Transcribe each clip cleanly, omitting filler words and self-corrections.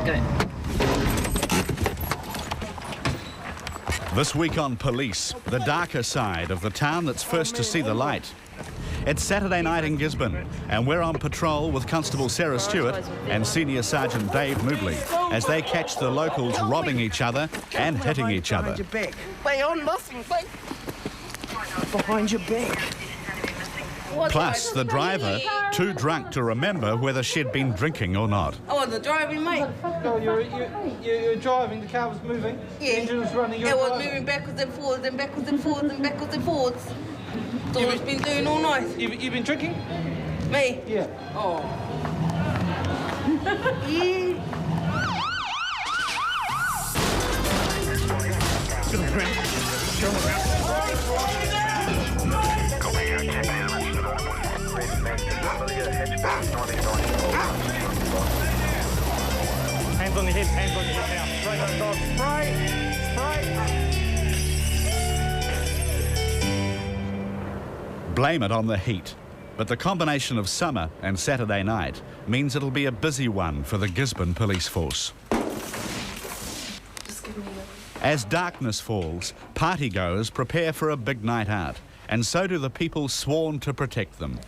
Go. This week on Police, the darker side of the town that's first to see the light. It's Saturday night in Gisborne, and we're on patrol with Constable Sarah Stewart and Senior Sergeant Dave Moodley as they catch the locals robbing each other and hitting each other. They on nothing, behind your back. Plus, the driver, too drunk to remember whether she'd been drinking or not. Oh, the driving, mate. No, you're driving, the car was moving, Yeah. the engine was running, It was moving backwards and forwards and backwards and forwards and backwards and forwards. That's all it's been doing all night. You've been drinking? Me? Yeah. Oh. Yeah. Hands on your head now. Straight on dog. Spray. Blame it on the heat. But the combination of summer and Saturday night means it'll be a busy one for the Gisborne Police Force. As darkness falls, partygoers prepare for a big night out, and so do the people sworn to protect them.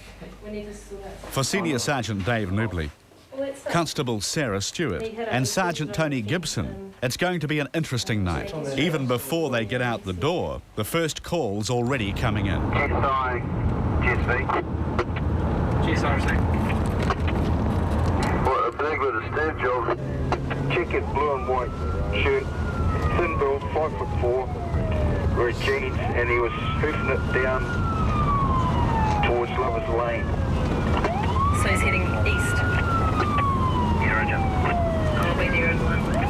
For Senior Sergeant Dave Moodley, Constable Sarah Stewart and Sergeant Tony Gibson, it's going to be an interesting night. Even before they get out the door, the first call's already coming in. GSRC. Well, a big with a stab job. Chicken, blue and white shirt, thin build, 5'4", red jeans, and he was hoofing it down towards Lovers Lane. So he's heading east. Yeah, Roger. I'll be there in 1 minute.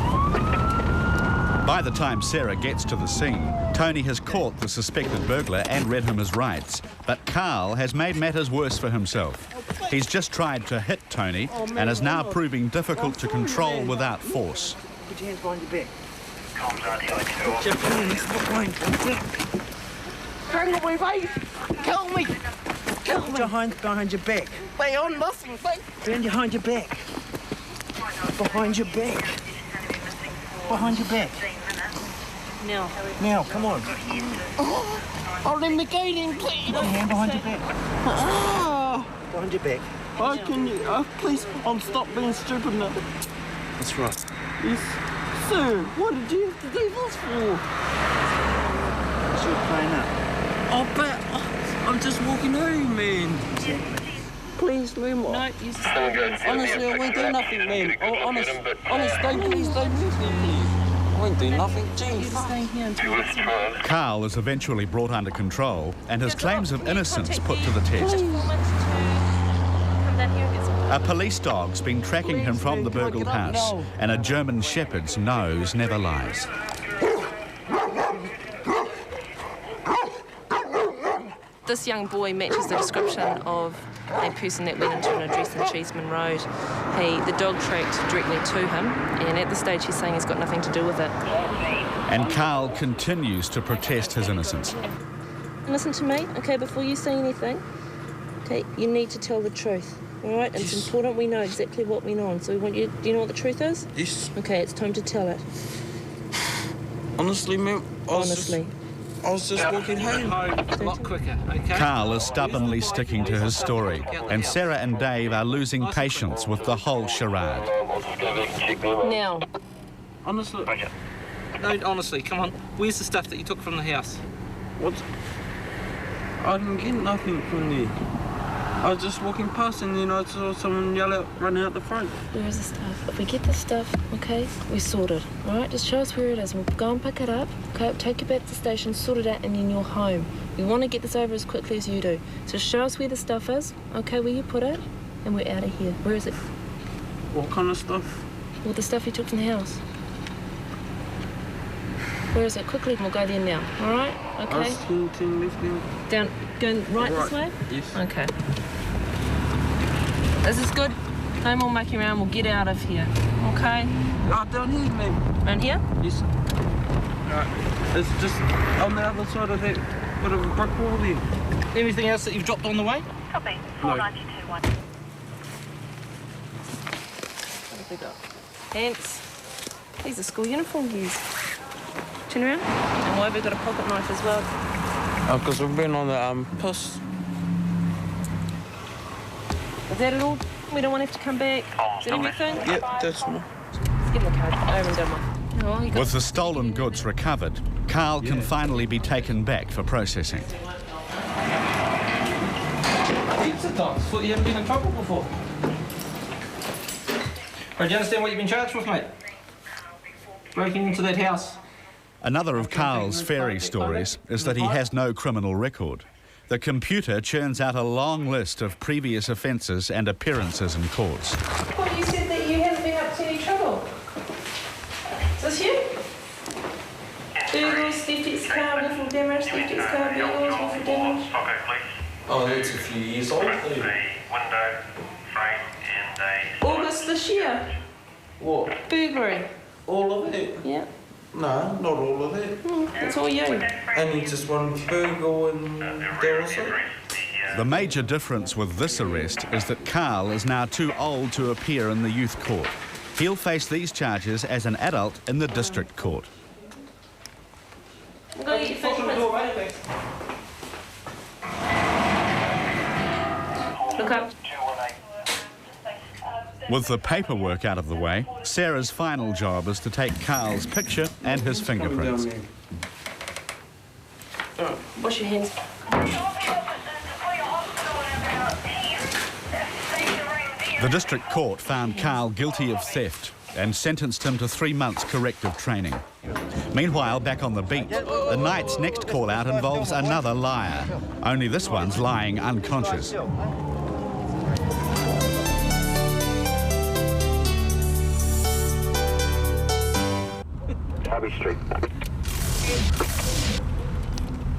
By the time Sarah gets to the scene, Tony has caught the suspected burglar and read him his rights. But Carl has made matters worse for himself. He's just tried to hit Tony and is now proving difficult to control without force. Put your hands behind your back. Comms on here, Put your hands strangle me, mate. Kill me. Put your hands behind your back. They on nothing, Stand behind your back. Behind your back. Behind your back. Now, come on. Oh, let me get in, please. Put your hand behind your back. Behind your back. How can you? Please, stop being stupid now. That's right. Yes. Sir, what did you have to do this for? You're playing up. Oh, but I'm just walking home, man. Please, ma'am. No, you just Honestly, I won't do nothing, ma'am. Oh, honest, please don't move me, please. I won't do nothing. Jeez. staying here until it's Carl is eventually brought under control and his claims of innocence put to the test. come down here and get some. A police dog's been tracking him from the burgled house, and a German Shepherd's nose never lies. This young boy matches the description of a person that went into an address in Cheeseman Road. The dog tracked directly to him, and at this stage he's saying he's got nothing to do with it. And Carl continues to protest his innocence. Listen to me, okay, before you say anything, okay, you need to tell the truth, all right? It's important we know exactly what went on, so we want you, do you know what the truth is? Yes. Okay, it's time to tell it. Honestly, ma'am. Honestly. I was just walking home. A lot quicker, okay? Carl is stubbornly sticking to his story, and Sarah and Dave are losing patience with the whole charade. Now. Honestly. No, honestly, come on. Where's the stuff that you took from the house? What? I didn't get nothing from there. I was just walking past and then I saw someone yell out, running out the front. Where is the stuff? If we get the stuff, okay, we sort it, all right? Just show us where it is. We'll go and pick it up, okay? Take you back to the station, sort it out, and then you're home. We want to get this over as quickly as you do. So show us where the stuff is, okay, where you put it, and we're out of here. Where is it? What kind of stuff? Well, the stuff you took from the house. Where is it? Quickly, we'll go there now, all right? Okay? I was 10 left now. Down, going right this way? Yes. Okay. Is this good? No more mucking around, we'll get out of here, okay? Oh, down here, ma'am. Around here? Yes. Right. It's just on the other side of that bit of a brick wall there. Anything else that you've dropped on the way? Copy. 4921. What have we got? Pants. These are school uniform gears. Turn around. And why have we got a pocket knife as well? Oh, because we've been on the piss. Is that it all? We don't want to have to come back. Is that everything? Yep, that's all. Let's get in the car. I haven't done one. Oh, you got... With the stolen goods recovered, Carl can finally be taken back for processing. Heaps of times. Thought you haven't been in trouble before. Right, do you understand what you've been charged with, mate? Breaking into that house. Another of Carl's fairy stories is that he has no criminal record. The computer churns out a long list of previous offences and appearances in courts. Well, you said that you hadn't been up to any trouble. Is this you? Burgles, theft at car, willful damage, theft at car, burgles, willful damage. Oh, that's a few years old. August this year. What? Burglary. All of it? Yeah. No, not all of it. That's all you. Only just one burgle and there also. The major difference with this arrest is that Carl is now too old to appear in the youth court. He'll face these charges as an adult in the district court. I'm going to get your fingerprints. Look up. With the paperwork out of the way, Sarah's final job is to take Carl's picture and his fingerprints. Wash your hands. The district court found Carl guilty of theft and sentenced him to 3 months corrective training. Meanwhile, back on the beat, the night's next call-out involves another liar, only this one's lying unconscious. Abbey Street.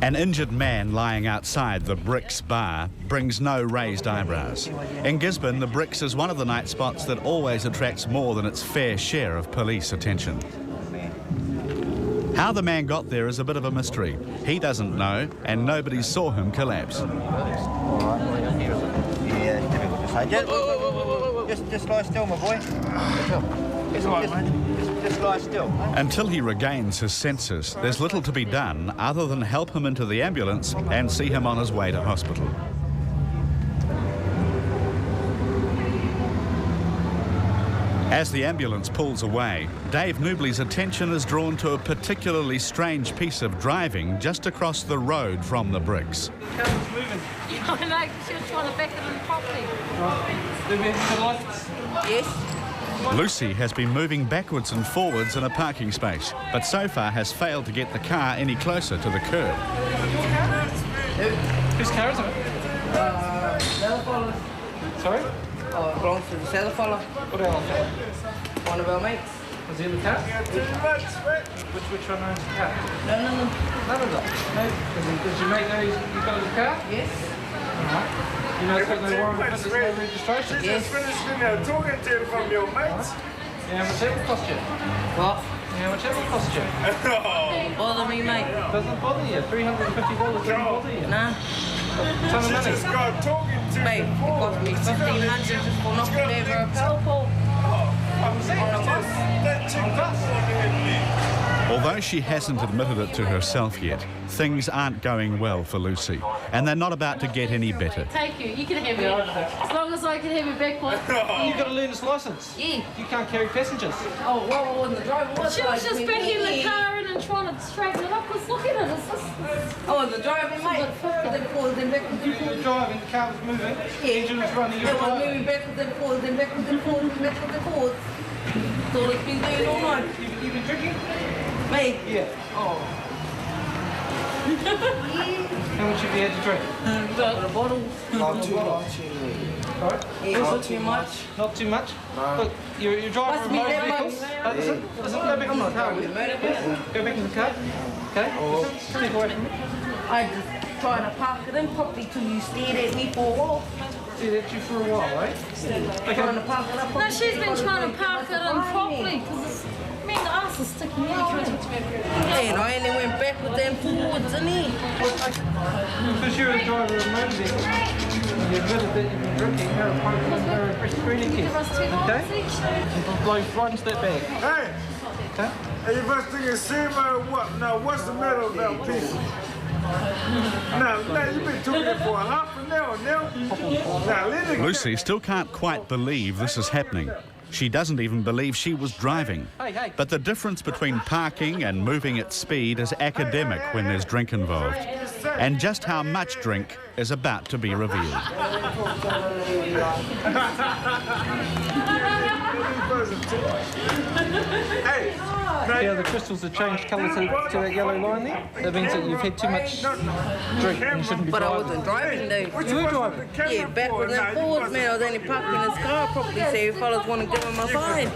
An injured man lying outside the Bricks bar brings no raised eyebrows. In Gisborne, the Bricks is one of the night spots that always attracts more than its fair share of police attention. How the man got there is a bit of a mystery. He doesn't know, and nobody saw him collapse. Just lie still, my boy. Just lie still. Until he regains his senses, there's little to be done other than help him into the ambulance and see him on his way to hospital. As the ambulance pulls away, Dave Newbley's attention is drawn to a particularly strange piece of driving just across the road from the Bricks. The car's moving. I know, she was trying to back it in properly. Do we have the license? Yes. Lucy has been moving backwards and forwards in a parking space, but so far has failed to get the car any closer to the curb. Whose car is it? Cellar fella. Sorry? Oh, it belongs to the cellar fella. What else? One of our mates. Was he in the car? Which one owns the car? No. None of them. No. Does your mate know you've got the car? Yes. Alright. You know it's got no warrant, but there's no registration? Yes. Talking to you from your mates. Yeah, how much that will cost you? What? Yeah, how much that will cost you? Don't bother me, mate. Doesn't bother you. $350 doesn't bother you. Nah. Ton of money. Mate, it cost me $1,500 just for knocking over a power pole. On a bus. Although she hasn't admitted it to herself yet, things aren't going well for Lucy, and they're not about to get any better. Take you. You can have me. As long as I can have you back, what? You've got to learn this license. Yeah. You can't carry passengers. Oh, well, I wasn't the driver. Was She I? was just backing the car in and trying to straighten it up. Because look at it. It's just... I wasn't the driver, mate. Then forwards and backwards and You were forwards. driving, the car was moving, the engine was running, you It were was driving. moving backwards and forwards and backwards and forwards and backwards and forwards. That's all it's been doing all night. You've been drinking? Mate. Yeah. Oh. How much have you had to drink? Got a bottle. Not too much. Sorry? Yeah, not too much. Not too much? No. Look, you're driving Must a be motor that vehicle. much. Listen, go back in the car. With a motor vehicle. Go back in the car. Okay? Listen, step away from me. I just trying to park it in properly till you stared at me for a while. Stared at you for a while, eh? Trying to park it up. No, she's been trying to park it in properly. Because the ass is sticking out. And I only went backwards and forwards in here. Because you're a driver of a motor vehicle. You admitted that you've been drinking. You're a private screening test. Okay? Blow right into that bag. Hey! Okay? Hey, you must think it's serious or what? Now, what's the matter about people? Now, you've been talking for a half an hour now. Lucy still can't quite believe this is happening. She doesn't even believe she was driving. But the difference between parking and moving at speed is academic when there's drink involved. And just how much drink is about to be revealed. Yeah, the crystals have changed colour to that yellow line there. That means that you've had too much drink and you shouldn't be But driving. I wasn't driving though. You were driving? Yeah, backwards and forwards, man. I was only parking in his car properly, so if fellas want to give him a fine.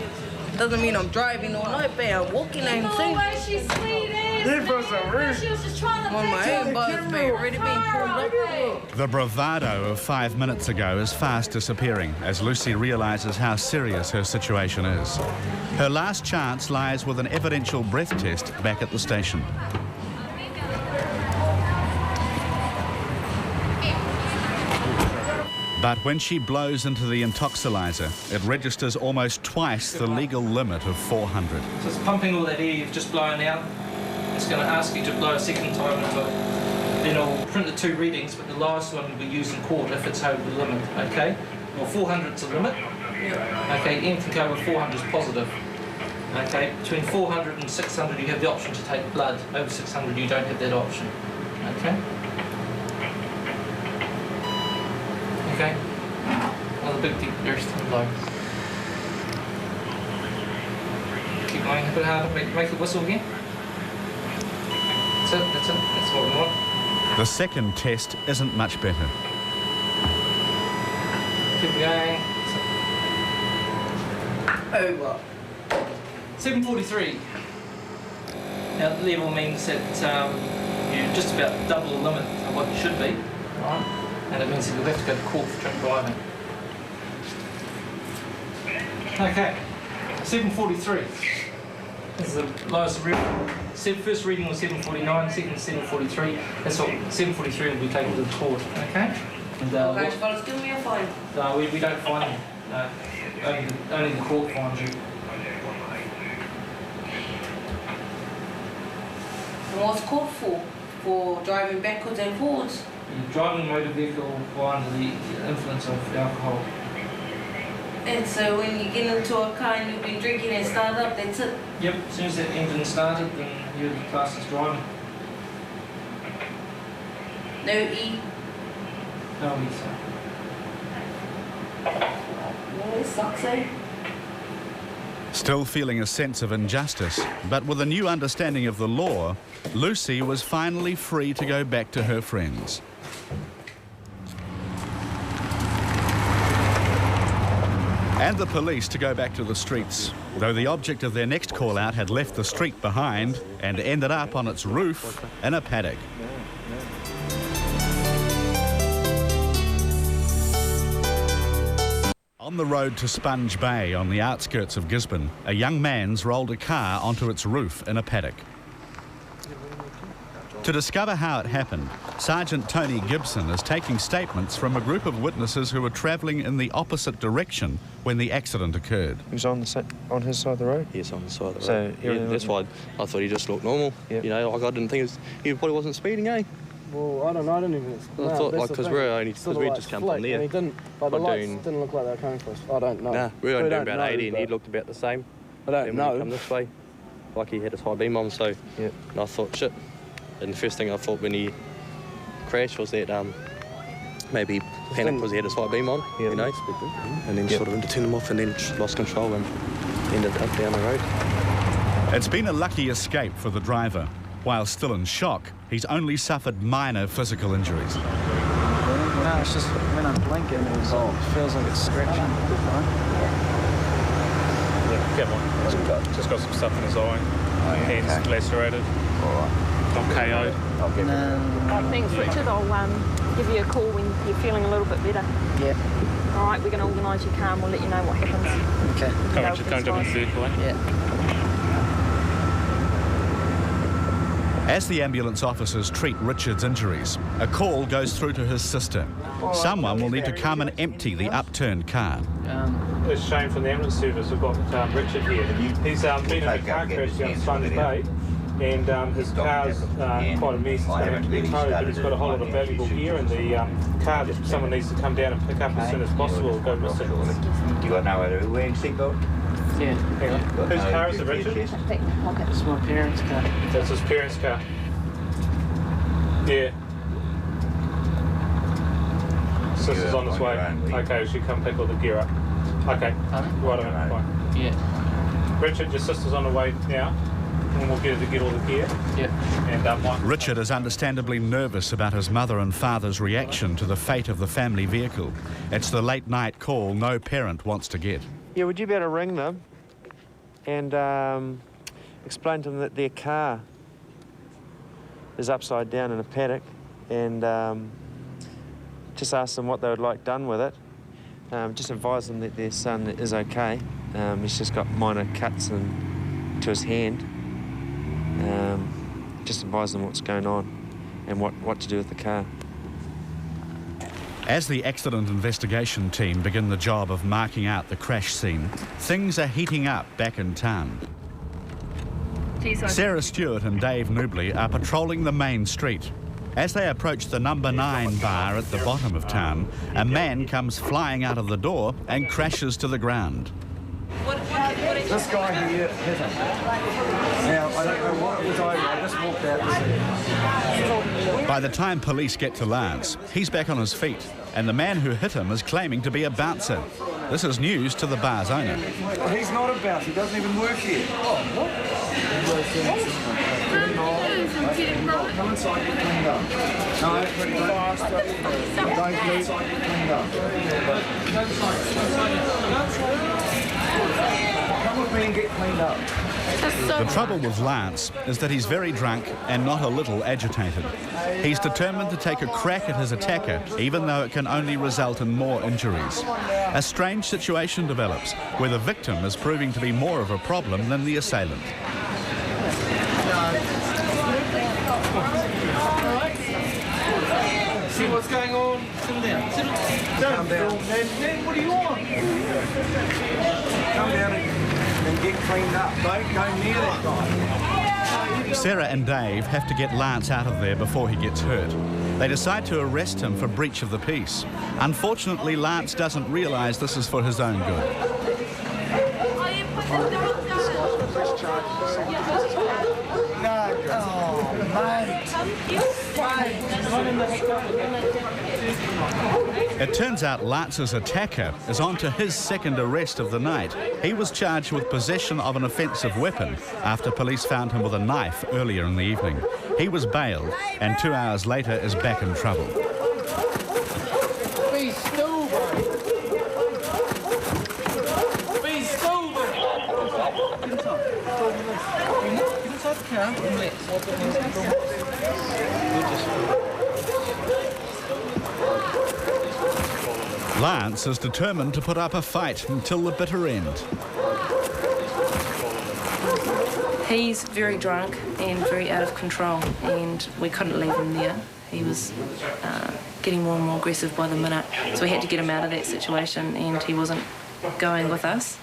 Doesn't mean I'm driving all night, but I'm walking home soon. Where she's sleeping. She was just trying to On my own bus, but already been pulled up. The bravado of 5 minutes ago is fast disappearing as Lucy realises how serious her situation is. Her last chance lies with an evidential breath test back at the station. But when she blows into the intoxilizer, it registers almost twice the legal limit of 400. So it's pumping all that air you've just blown out. It's going to ask you to blow a second time into it. Then I'll print the 2 readings, but the last one will be used in court if it's over the limit, okay? Well, 400 is the limit. Okay, anything over 400 is positive. Okay, between 400 and 600 you have the option to take blood. Over 600 you don't have that option. Okay? Okay, another big deep burst and blow. Keep going a bit harder, make the whistle again. That's it, that's what we want. The second test isn't much better. Keep going. Over. 743. Now the level means that you're just about double the limit of what you should be, right? And it means that you'll have to go to court for drink driving. Okay, 743. This is the lowest reading. First reading was 749, second 743. That's what 743 will be taken to the court. Okay. And, Okay, fellas, give me a fine. No, we don't fine you. No, only the court fines you. And what's court for? For driving backwards and forwards? You're driving a motor vehicle while under the influence of alcohol. And so when you get into a car and you've been drinking and start up, that's it? Yep, as soon as that engine started, then you're the class as driving. No E? No, we say. Well, it sucks, eh? Still feeling a sense of injustice, but with a new understanding of the law, Lucy was finally free to go back to her friends. And the police to go back to the streets, though the object of their next call-out had left the street behind and ended up on its roof in a paddock. On the road to Sponge Bay on the outskirts of Gisborne, a young man's rolled a car onto its roof in a paddock. To discover how it happened, Sergeant Tony Gibson is taking statements from a group of witnesses who were travelling in the opposite direction when the accident occurred. He was on his side of the road? Yes, on the side of the So road. Yeah, that's why I thought he just looked normal. Yep. You know, like I didn't think he probably wasn't speeding, eh? Well, I don't know, I didn't even... I thought, like, because we just come from there. And he didn't, but the lights didn't look like they were coming for us. I don't know. Nah, we were only doing about 80 and he looked about the same. I don't know. When he come this way, like he had his high beam on, so... Yep. And I thought, shit. And the first thing I thought when he crashed was that maybe he panicked because he had his high beam on, you know, and then sort of to turn him off and then just lost control and ended up down the road. It's been a lucky escape for the driver. While still in shock, he's only suffered minor physical injuries. No, it's just when I blink and it feels like it's scratching. Yeah, get one. Just got some stuff in his eye. Hands lacerated. All right. Not KO'd. Thanks, Richard. I'll give you a call when you're feeling a little bit better. Yeah. All right, we're going to organise your car and we'll let you know what happens. Okay. Come jump in the vehicle, eh? Yeah. As the ambulance officers treat Richard's injuries, a call goes through to his sister. Someone will need to come and empty the upturned car. It's Shane from the ambulance service. We've got Richard here. He's been in a car crash down Sponge Bay, and his car's quite a mess. It's going to have to be towed, but he's got a whole lot of valuable gear in the car that someone needs to come down and pick up as soon as possible. Go missing. You got no idea wearing seatbelt? Yeah. Hang on. Whose car is it, Richard? It's my parents' car. That's his parents' car. Yeah. Sister's on its way. Okay, she come pick all the gear up. Okay. Right on, fine. Yeah. Richard, your sister's on the way now, and we'll get her to get all the gear. Yeah. And Richard is understandably nervous about his mother and father's reaction to the fate of the family vehicle. It's the late-night call no parent wants to get. Yeah, would you be able to ring them and explain to them that their car is upside down in a paddock, and just ask them what they would like done with it. Just advise them that their son is okay. He's just got minor cuts to his hand. Just advise them what's going on and what to do with the car. As the accident investigation team begin the job of marking out the crash scene, things are heating up back in town. Sarah Stewart and Dave Nubley are patrolling the main street. As they approach the number 9 bar at the bottom of town, a man comes flying out of the door and crashes to the ground. This guy here hit him. Now, I don't know what it was over. I just walked out to see. By the time police get to Lance, he's back on his feet, and the man who hit him is claiming to be a bouncer. This is news to the bar's owner. He's not a bouncer. He doesn't even work here. Come inside, get cleaned up. No, don't leave. Cleaned up. Come with me and get cleaned up. The trouble with Lance is that he's very drunk and not a little agitated. He's determined to take a crack at his attacker, even though it can only result in more injuries. A strange situation develops, where the victim is proving to be more of a problem than the assailant. See what's going on? Sit down. Calm down. What do you want? Come down and get cleaned up. Don't go near that guy. Sarah and Dave have to get Lance out of there before he gets hurt. They decide to arrest him for breach of the peace. Unfortunately, Lance doesn't realise this is for his own good. It turns out Lance's attacker is on to his second arrest of the night. He was charged with possession of an offensive weapon after police found him with a knife earlier in the evening. He was bailed and 2 hours later is back in trouble. Be still, bro. Be still, bro. Get inside the car. Lance is determined to put up a fight until the bitter end. He's very drunk and very out of control, and we couldn't leave him there. He was getting more and more aggressive by the minute, so we had to get him out of that situation, and he wasn't going with us.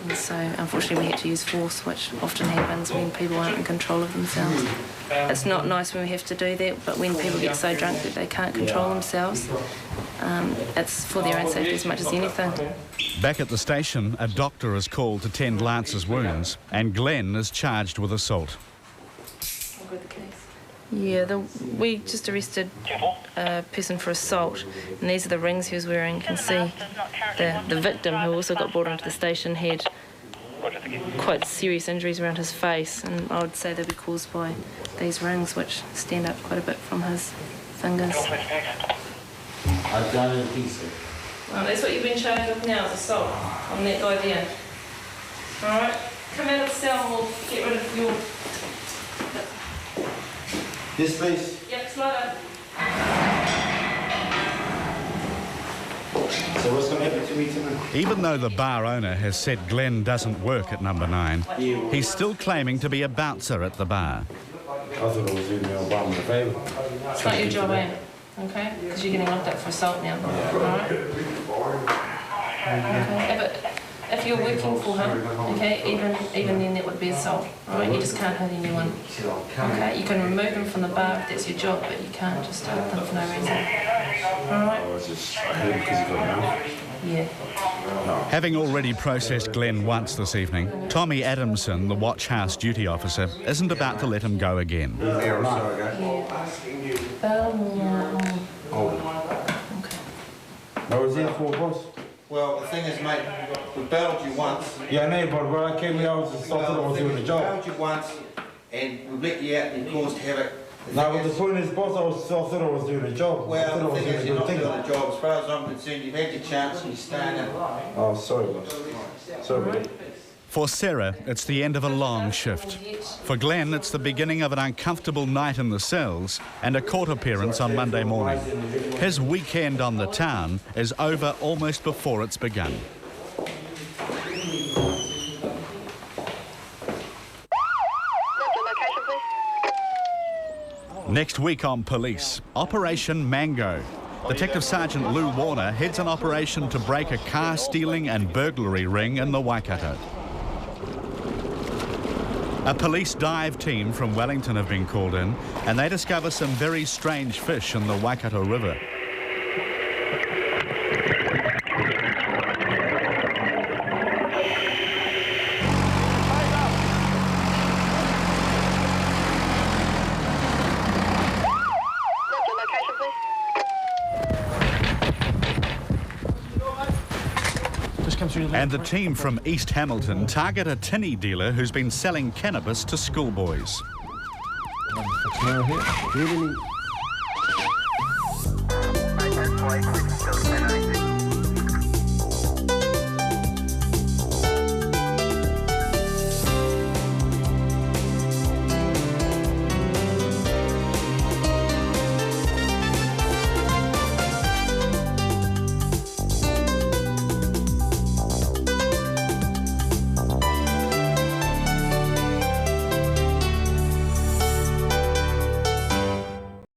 And so, unfortunately, we had to use force, which often happens when people aren't in control of themselves. It's not nice when we have to do that, but when people get so drunk that they can't control themselves, it's for their own safety as much as anything. Back at the station, a doctor is called to tend Lance's wounds, and Glenn is charged with assault. Yeah, we just arrested a person for assault, and these are the rings he was wearing. You can see the victim, who also got brought into the station, had quite serious injuries around his face, and I would say they'd be caused by these rings, which stand up quite a bit from his fingers. I don't think so. Well, that's what you've been charged with now, is assault on that guy there. All right, come out of the cell and we'll get rid of your... Yes, please. Yep, slide up. So what's going to happen to me tonight? Even though the bar owner has said Glenn doesn't work at number 9, he's still claiming to be a bouncer at the bar. thought it was doing me Obama a favour. It's not your job, eh? Okay? Because you're getting locked up for assault now. Alright? Okay, but if you're working for him, okay, even then that would be assault. Alright? You just can't hurt anyone. Okay? You can remove them from the bar if that's your job, but you can't just hurt them for no reason. Alright? I heard because he got enough. Yeah. Having already processed Glenn once this evening, Tommy Adamson, the watch house duty officer, isn't about to let him go again. What was that for, boss? Well, the thing is, mate, we bailed you once. Yeah, I know, but when I came here, I thought I was doing the job. We bailed you once, and we let you out and you caused havoc. No, but the point is, boss, I thought I was doing a job. Well, the thing is, you're not doing the job. As far as I'm concerned, you've had your chance and you're staying in. Oh, sorry, boss. Sorry, buddy. For Sarah, it's the end of a long shift. For Glenn, it's the beginning of an uncomfortable night in the cells and a court appearance on Monday morning. His weekend on the town is over almost before it's begun. Next week on Police, Operation Mango. Detective Sergeant Lou Warner heads an operation to break a car stealing and burglary ring in the Waikato. A police dive team from Wellington have been called in, and they discover some very strange fish in the Waikato River. And the team from East Hamilton target a tinny dealer who's been selling cannabis to schoolboys. Here.